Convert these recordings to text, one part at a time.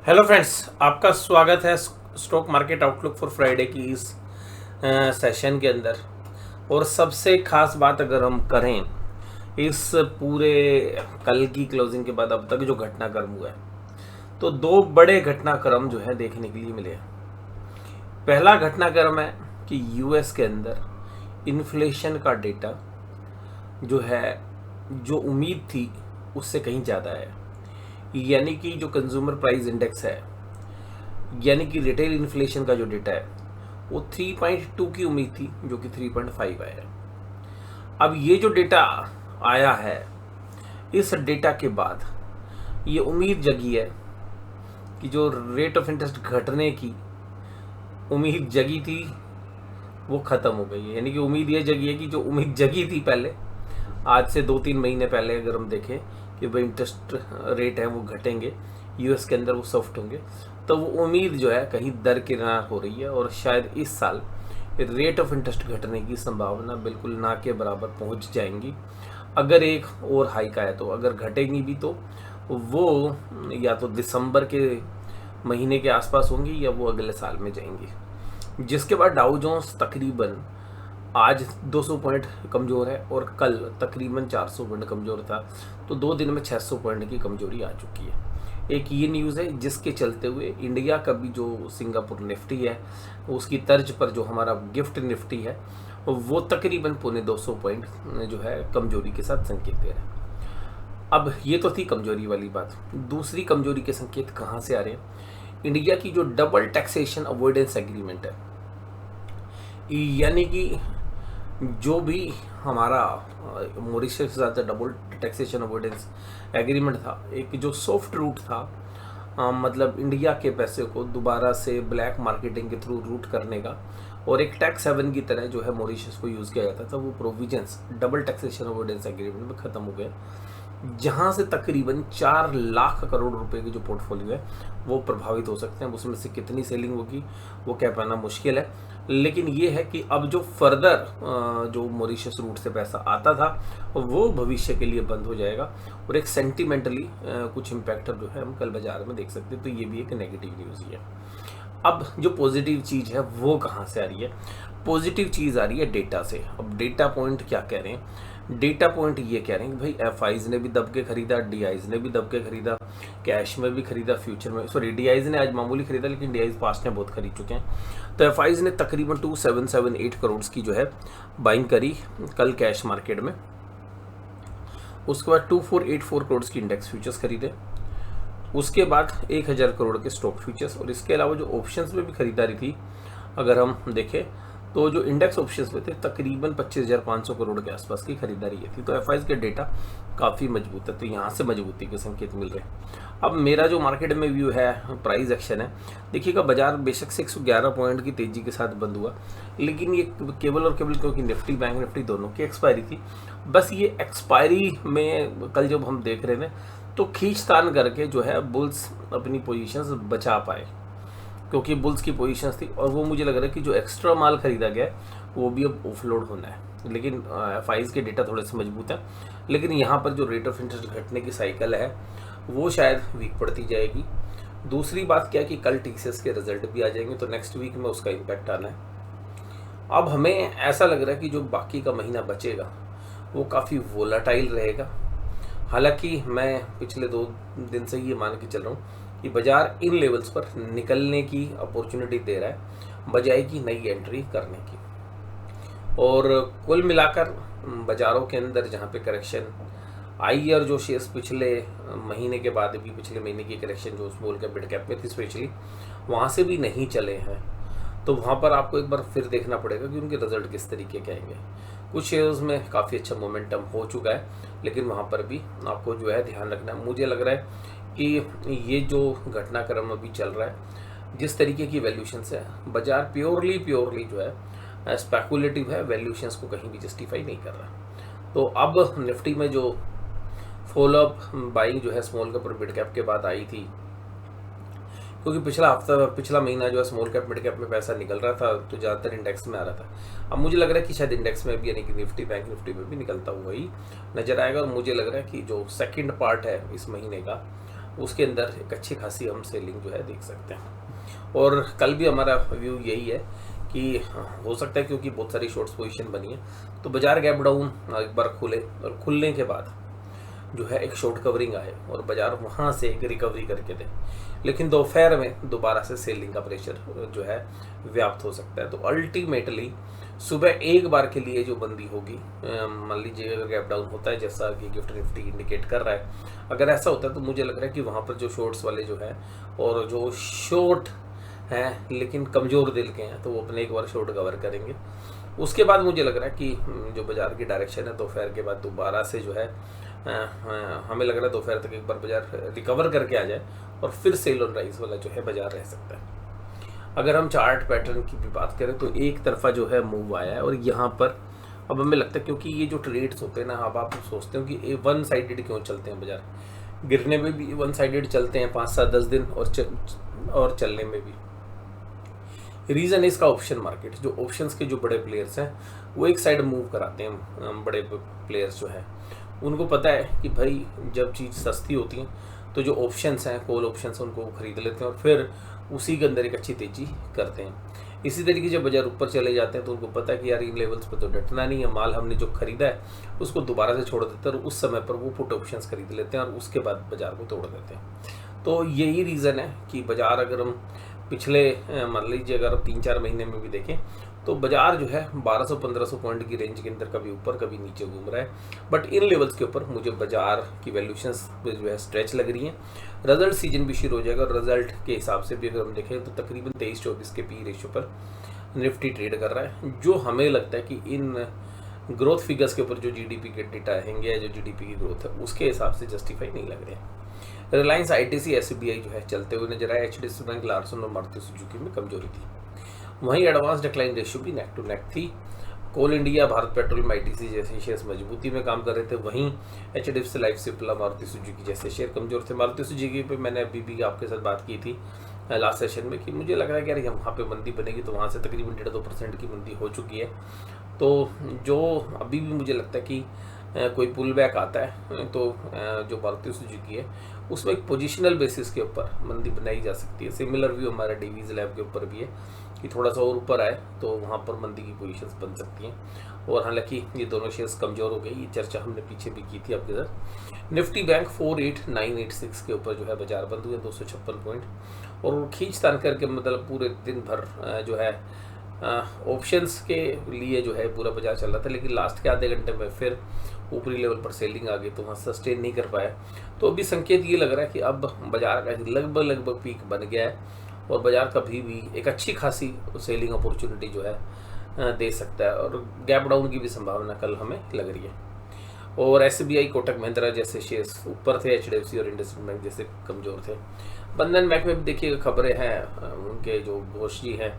Hello friends, आपका स्वागत है stock market outlook for Friday की इस सेशन के अंदर। और सबसे खास बात अगर हम करें इस पूरे कल की क्लोजिंग के बाद अब तक जो घटनाक्रम हुआ है, तो दो बड़े घटनाक्रम जो है देखने के लिए मिले हैं। पहला घटनाक्रम है कि यूएस के अंदर इन्फ्लेशन का डेटा जो है, जो उम्मीद थी उससे कहीं ज़्यादा है। यानी कि जो कंज्यूमर प्राइस इंडेक्स है, यानी कि रिटेल इन्फ्लेशन का जो डेटा है, वो 3.2 की उम्मीद थी जो कि 3.5 आया है। अब ये जो डेटा आया है, इस डेटा के बाद ये उम्मीद जगी है कि जो रेट ऑफ इंटरेस्ट घटने की उम्मीद जगी थी वो ख़त्म हो गई है। यानी कि उम्मीद ये जगी है कि जो उम्मीद जगी थी पहले, आज से 2-3 महीने पहले, अगर हम देखें कि भाई इंटरेस्ट रेट है वो घटेंगे, यूएस के अंदर वो सॉफ्ट होंगे, तो वो उम्मीद जो है कहीं दरकिनार हो रही है। और शायद इस साल रेट ऑफ इंटरेस्ट घटने की संभावना बिल्कुल ना के बराबर पहुंच जाएंगी। अगर एक और हाइक आया तो, अगर घटेंगी भी तो वो या तो दिसंबर के महीने के आसपास होंगी या वो अगले साल में जाएंगी। जिसके बाद डाउ जोन्स तकरीबन आज 200 पॉइंट कमज़ोर है और कल तकरीबन 400 पॉइंट कमज़ोर था। तो 2 दिन में 600 पॉइंट की कमजोरी आ चुकी है। एक ये न्यूज़ है जिसके चलते हुए इंडिया का भी जो सिंगापुर निफ्टी है, उसकी तर्ज पर जो हमारा गिफ्ट निफ्टी है, वो तकरीबन 250 पॉइंट जो है कमजोरी के साथ संकेत दे रहा है। अब ये तो थी कमजोरी वाली बात। दूसरी कमजोरी के संकेत कहाँ से आ रहे हैं? इंडिया की जो डबल टैक्सेशन अवॉइडेंस एग्रीमेंट है, यानी कि जो भी हमारा मॉरिशस के साथ डबल टैक्सेशन अवॉइडेंस एग्रीमेंट था, एक जो सॉफ्ट रूट था, मतलब इंडिया के पैसे को दोबारा से ब्लैक मार्केटिंग के थ्रू रूट करने का, और एक टैक्स हेवन की तरह जो है मॉरिशस को यूज़ किया जाता था, वो provisions double taxation avoidance agreement में ख़त्म हो गए। जहाँ से तकरीबन 4 लाख करोड़ रुपए की जो पोर्टफोलियो है वो प्रभावित हो सकते हैं। उसमें से कितनी सेलिंग होगी वो कह पाना मुश्किल है, लेकिन ये है कि अब जो फर्दर जो मॉरिशस रूट से पैसा आता था वो भविष्य के लिए बंद हो जाएगा, और एक सेंटिमेंटली कुछ इम्पैक्ट जो है हम कल बाजार में देख सकते हैं। तो ये भी एक नेगेटिव न्यूज़ ही है। अब जो पॉजिटिव चीज़ है वो कहाँ से आ रही है? पॉजिटिव चीज़ आ रही है डेटा से। अब डेटा पॉइंट क्या कह रहे हैं? डेटा पॉइंट ये कह रहे हैं कि भाई एफआईज ने भी दब के खरीदा, डीआईज ने भी दब के खरीदा, कैश में भी खरीदा, फ्यूचर में, सॉरी डीआईज ने आज मामूली खरीदा, लेकिन डीआईज पास्ट में बहुत खरीद चुके हैं। तो एफआईज ने तकरीबन 2778 करोड़ की जो है बाइंग करी कल कैश मार्केट में। उसके बाद 2484 करोड़ की इंडेक्स फ्यूचर्स खरीदे। उसके बाद 1000 करोड़ के स्टॉक फ्यूचर्स, और इसके अलावा जो ऑप्शंस में भी खरीदारी थी अगर हम देखें तो जो इंडेक्स ऑप्शंस में थे तकरीबन 25,500 करोड़ के आसपास की खरीदारी थी। तो एफआईज के डेटा काफ़ी मजबूत है, तो यहाँ से मजबूती के संकेत मिल रहे हैं। अब मेरा जो मार्केट में व्यू है, प्राइस एक्शन है, देखिएगा बाजार बेशक से 111 पॉइंट की तेज़ी के साथ बंद हुआ, लेकिन ये केवल और केवल क्योंकि निफ्टी बैंक निफ्टी दोनों की एक्सपायरी थी, बस ये एक्सपायरी में कल जब हम देख रहे थे तो खींचतान करके जो है बुल्स अपनी पोजीशंस बचा पाए, क्योंकि बुल्स की पोजीशंस थी, और वो मुझे लग रहा है कि जो एक्स्ट्रा माल खरीदा गया है वो भी अब ऑफलोड होना है। लेकिन एफआईज के डेटा थोड़े से मजबूत है, लेकिन यहाँ पर जो रेट ऑफ इंटरेस्ट घटने की साइकिल है वो शायद वीक पड़ती जाएगी। दूसरी बात क्या है कि कल टीसीएस के रिजल्ट भी आ जाएंगे, तो नेक्स्ट वीक में उसका इम्पैक्ट आना है। अब हमें ऐसा लग रहा है कि जो बाकी का महीना बचेगा वो काफ़ी वोलाटाइल रहेगा। हालांकि मैं पिछले 2 दिन से ये मान के चल रहा हूँ कि बाजार इन लेवल्स पर निकलने की अपॉर्चुनिटी दे रहा है बजाय कि नई एंट्री करने की। और कुल मिलाकर बाज़ारों के अंदर जहाँ पे करेक्शन आई, और जो शेयर्स पिछले महीने के बाद भी, पिछले महीने की करेक्शन जो स्मॉल कैप मिड कैप में थी स्पेशली, वहाँ से भी नहीं चले हैं, तो वहाँ पर आपको एक बार फिर देखना पड़ेगा कि उनके रिजल्ट किस तरीके के आएंगे। कुछ शेयर्स में काफ़ी अच्छा मोमेंटम हो चुका है, लेकिन वहाँ पर भी आपको जो है ध्यान रखना है। मुझे लग रहा है कि ये जो घटनाक्रम अभी चल रहा है, जिस तरीके की वैल्यूशंस है, बाजार प्योरली जो है स्पेकुलेटिव है, वैल्यूशंस को कहीं भी जस्टिफाई नहीं कर रहा। तो अब निफ्टी में जो फॉलोअप बाइंग जो है स्मॉल कैप और मिड कैप के बाद आई थी, क्योंकि पिछला महीना जो है स्मॉल कैप मिड कैप में पैसा निकल रहा था, तो ज़्यादातर इंडेक्स में आ रहा था। अब मुझे लग रहा है कि शायद इंडेक्स में भी, यानी कि निफ्टी बैंक निफ्टी में भी निकलता हुआ ही नजर आएगा। और मुझे लग रहा है कि जो सेकंड पार्ट है इस महीने का, उसके अंदर एक अच्छी खासी हम सेलिंग जो है देख सकते हैं। और कल भी हमारा व्यू यही है कि हो सकता है, क्योंकि बहुत सारी शॉर्ट्स पोजीशन बनी है, तो बाजार गैप डाउन एक बार खुले और खुलने के बाद जो है एक शॉर्ट कवरिंग आए और बाजार वहाँ से एक रिकवरी करके दे, लेकिन दोपहर में दोबारा से सेलिंग का प्रेशर जो है व्याप्त हो सकता है। तो अल्टीमेटली सुबह एक बार के लिए जो बंदी होगी, मान लीजिए अगर गैप डाउन होता है जैसा कि गिफ्ट निफ्टी इंडिकेट कर रहा है, अगर ऐसा होता है तो मुझे लग रहा है कि वहाँ पर जो शॉर्ट्स वाले जो है और जो शॉर्ट हैं लेकिन कमज़ोर दिल के हैं, तो वो अपने एक बार शॉर्ट कवर करेंगे। उसके बाद मुझे लग रहा है कि जो बाजार की डायरेक्शन है दोपहर के बाद दोबारा से जो है हमें लग रहा है दोपहर तक एक बार बाजार रिकवर करके आ जाए और फिर सेल ऑन राइज वाला जो है बाजार रह सकता है। अगर हम चार्ट पैटर्न की भी बात करें तो एक तरफा जो है मूव आया है, और यहाँ पर अब हमें लगता है, क्योंकि ये जो ट्रेड्स होते हैं ना, अब आप सोचते हो कि वन साइडेड क्यों चलते हैं बाजार, गिरने में भी वन साइडेड चलते हैं 5-7-10 दिन और चलने में भी। रीज़न है इसका ऑप्शन मार्केट, जो ऑप्शंस के जो बड़े प्लेयर्स हैं वो एक साइड मूव कराते हैं। बड़े प्लेयर्स जो हैं उनको पता है कि भाई जब चीज़ सस्ती होती है तो जो ऑप्शंस हैं, कॉल ऑप्शंस हैं, उनको खरीद लेते हैं और फिर उसी के अंदर एक अच्छी तेज़ी करते हैं। इसी तरीके जब बाजार ऊपर चले जाते हैं तो उनको पता है कि यार इन लेवल्स पर तो डटना नहीं है, माल हमने जो खरीदा है उसको दोबारा से छोड़ देते हैं और उस समय पर वो पुट ऑप्शंस खरीद लेते हैं और उसके बाद बाजार को तोड़ देते हैं। तो यही रीज़न है कि बाजार, अगर हम पिछले मान लीजिए अगर 3-4 महीने में भी देखें तो बाजार जो है 1200-1500 पॉइंट की रेंज के अंदर कभी ऊपर कभी नीचे घूम रहा है। बट इन लेवल्स के ऊपर मुझे बाजार की वैल्यूशंस जो है स्ट्रेच लग रही हैं। रिजल्ट सीजन भी शुरू हो जाएगा और रिजल्ट के हिसाब से भी अगर हम देखें तो तकरीबन 23-24 के पी रेशियो पर निफ्टी ट्रेड कर रहा है, जो हमें लगता है कि इन ग्रोथ फिगर्स के ऊपर जो जीडीपी के डेटा आएंगे या जो जीडीपी की ग्रोथ है उसके हिसाब से जस्टिफाई नहीं लग रहे हैं। रिलायंस, आईटीसी, एसबीआई जो है चलते हुए नजर आए। एचडीएफसी बैंक, लार्सन और मारुति सुजुकी में कमजोरी थी। वहीं एडवांस डिक्लाइन रेशियो भी नेक टू नेक थी। कोल इंडिया, भारत पेट्रोलियम, आईटीसी जैसे शेयर्स मजबूती में काम कर रहे थे। वहीं HDFC life, Cipla, Maruti Suzuki जैसे शेयर कमजोर थे। मारुति सुजुकी पे मैंने अभी भी आपके साथ बात की थी लास्ट सेशन में कि मुझे लग रहा है कि यार वहाँ पे मंदी बनेगी, तो वहाँ से तकरीबन 1.5-2% की मंदी हो चुकी है। तो जो अभी भी मुझे लगता है कि कोई पुल बैक आता है तो जो मारुति सुजुकी है उसमें एक पोजिशनल बेसिस के ऊपर मंदी बनाई जा सकती है। सिमिलर व्यू हमारा डीवीज लैब के ऊपर भी है कि थोड़ा सा और ऊपर आए तो वहाँ पर मंदी की पोजीशंस बन सकती हैं। और हालांकि ये दोनों शेयर्स कमज़ोर हो गई, ये चर्चा हमने पीछे भी की थी आपके साथ। निफ्टी बैंक 48986 के ऊपर जो है बाजार बंद हुए 256 पॉइंट, और खींच तान करके मतलब पूरे दिन भर जो है ऑप्शंस के लिए जो है पूरा बाजार चल रहा था, लेकिन लास्ट के आधे घंटे में फिर ऊपरी लेवल पर सेलिंग आ गई तो वहाँ सस्टेन नहीं कर पाया। तो अभी संकेत ये लग रहा है कि अब बाजार का लगभग पीक बन गया है और बाजार कभी भी एक अच्छी खासी सेलिंग अपॉर्चुनिटी जो है दे सकता है, और गैप डाउन की भी संभावना कल हमें लग रही है। और एसबीआई, कोटक महिंद्रा जैसे शेयर्स ऊपर थे, एचडीएफसी और इंडसइंड बैंक जैसे कमज़ोर थे। बंधन बैंक में भी देखिए खबरें हैं, उनके जो घोष जी हैं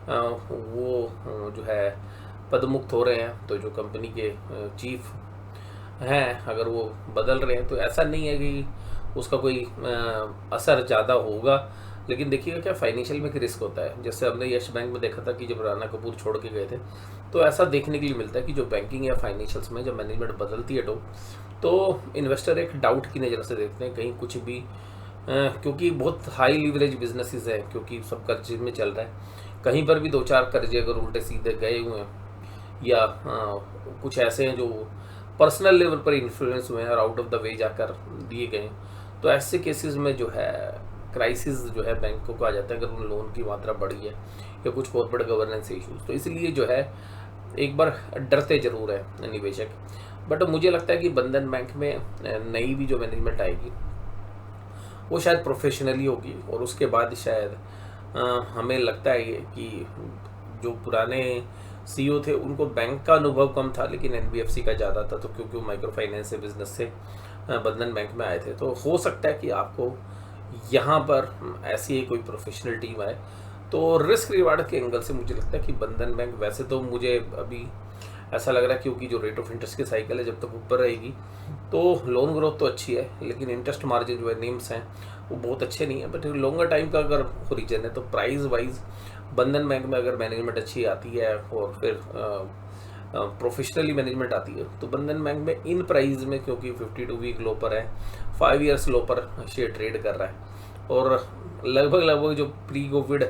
वो जो है पदमुक्त हो रहे हैं, तो जो कंपनी के चीफ हैं अगर वो बदल रहे हैं तो ऐसा नहीं है कि उसका कोई असर ज़्यादा होगा। लेकिन देखिएगा क्या फाइनेंशियल में एक रिस्क होता है। जैसे हमने यश बैंक में देखा था कि जब राणा कपूर छोड़ के गए थे, तो ऐसा देखने के लिए मिलता है कि जो बैंकिंग या फाइनेंशियल्स में जब मैनेजमेंट बदलती है तो इन्वेस्टर एक डाउट की नज़र से देखते हैं कहीं कुछ भी, क्योंकि बहुत हाई लीवरेज बिजनेसेस हैं, क्योंकि सब कर्जे में चल रहा है, कहीं पर भी 2-4 कर्जे अगर उल्टे सीधे गए हुए हैं या कुछ ऐसे हैं जो पर्सनल लेवल पर इन्फ्लुएंस हुए हैं और आउट ऑफ द वे जाकर दिए गए, तो ऐसे केसेस में जो है क्राइसिस जो है बैंकों को आ जाता है अगर उन लोन की मात्रा बढ़ी है या कुछ कॉर्पोरेट गवर्नेंस इश्यूज। तो इसलिए जो है एक बार डरते जरूर है निवेशक। बट मुझे लगता है कि बंधन बैंक में नई भी जो मैनेजमेंट आएगी वो शायद प्रोफेशनली होगी, और उसके बाद शायद हमें लगता है कि जो पुराने सीईओ थे उनको बैंक का अनुभव कम था लेकिन एनबीएफसी का ज़्यादा था, तो क्योंकि वो माइक्रो फाइनेंस से बिजनेस से बंधन बैंक में आए थे, तो हो सकता है कि आपको यहाँ पर ऐसी ही कोई प्रोफेशनल टीम आए। तो रिस्क रिवार्ड के एंगल से मुझे लगता है कि बंधन बैंक, वैसे तो मुझे अभी ऐसा लग रहा है क्योंकि जो रेट ऑफ इंटरेस्ट की साइकिल है जब तक ऊपर रहेगी तो लोन ग्रोथ तो अच्छी है, लेकिन इंटरेस्ट मार्जिन जो है नेम्स हैं वो बहुत अच्छे नहीं है। बट लॉन्गर टाइम का अगर रीजन है तो प्राइस वाइज बंधन बैंक में अगर मैनेजमेंट अच्छी आती है और फिर प्रोफेशनली मैनेजमेंट आती है, तो बंधन बैंक में इन प्राइस में, क्योंकि 52 वीक लो पर है, 5 ईयर्स लो पर शेयर ट्रेड कर रहा है और लगभग जो प्री कोविड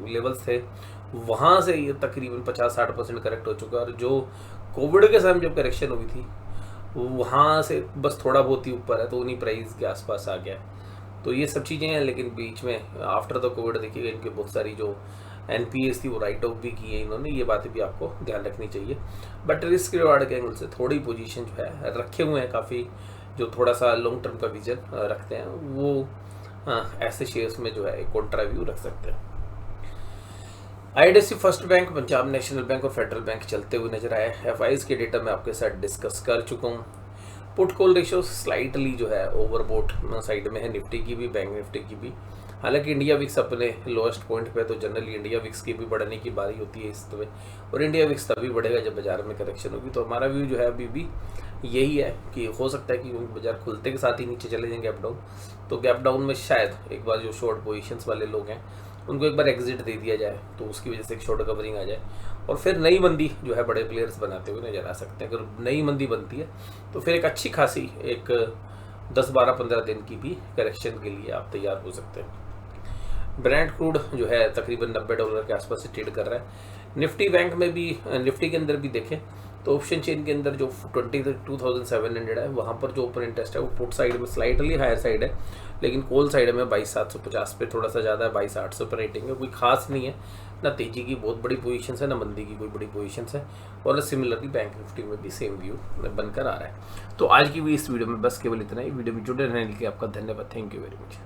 लेवल्स थे वहाँ से ये तकरीबन 50-60% करेक्ट हो चुका है। और जो कोविड के समय जब करेक्शन हुई थी वहाँ से बस थोड़ा बहुत ही ऊपर है, तो उन्हीं प्राइस के आसपास आ गया है। तो ये सब चीज़ें हैं, लेकिन बीच में आफ्टर द कोविड देखिएगा इनके बहुत सारी जो एनपीएस थी वो राइट ऑफ भी की है इन्होंने, ये बातें भी आपको ध्यान रखनी चाहिए। बट रिस्क रिवार्ड के एंगल से थोड़ी पोजीशन जो है रखे हुए हैं काफ़ी, जो थोड़ा सा लॉन्ग टर्म का विजन रखते हैं वो ऐसे शेयर्स में जो है एक कॉन्ट्रा व्यू रख सकते हैं। IDFC first bank, Punjab national bank और फेडरल बैंक चलते हुए नजर आए। एफआईज के डेटा मैं आपके साथ डिस्कस कर चुका हूँ। पुट कॉल रेशियो स्लाइटली जो है ओवरबोट साइड में है, निफ्टी की भी, बैंक निफ्टी की भी। हालांकि इंडिया विक्स अपने लोएस्ट पॉइंट पे, तो जनरली इंडिया विक्स की भी बढ़ने की बारी होती है इस समय, और इंडिया विक्स तभी बढ़ेगा जब बाजार में करेक्शन होगी। तो हमारा व्यू जो है अभी भी यही है कि हो सकता है कि बाजार खुलते के साथ ही नीचे चले जाएंगे गैप डाउन, तो गैप डाउन में शायद एक बार जो शॉर्ट पोजीशंस वाले लोग हैं उनको एक बार एग्जिट दे दिया जाए, तो उसकी वजह से एक शॉर्ट कवरिंग आ जाए और फिर नई मंदी जो है बड़े प्लेयर्स बनाते हुए नजर आ सकते हैं। अगर नई मंदी बनती है तो फिर एक अच्छी खासी एक 10-12-15 दिन की भी करेक्शन के लिए आप तैयार हो सकते हैं। ब्रेंट क्रूड जो है तकरीबन $90 के आसपास से ट्रेड कर रहा है। निफ्टी बैंक में भी, निफ्टी के अंदर भी देखें तो ऑप्शन चेन के अंदर जो 22,700 है वहाँ पर जो ओपन इंटरेस्ट है वो पुट साइड में स्लाइटली हायर साइड है, लेकिन कॉल साइड में 22,750 पे थोड़ा सा ज़्यादा है, 22,800 पर रेटिंग है, कोई खास नहीं है, ना तेजी की बहुत बड़ी पोजीशन है ना मंदी की कोई बड़ी पोजीशन है। और सिमिलरली बैंक निफ्टी में भी सेम व्यू बनकर आ रहा है। तो आज की भी इस वीडियो में बस केवल इतना ही। वीडियो में जुड़े रहने के लिए आपका धन्यवाद। Thank you very much.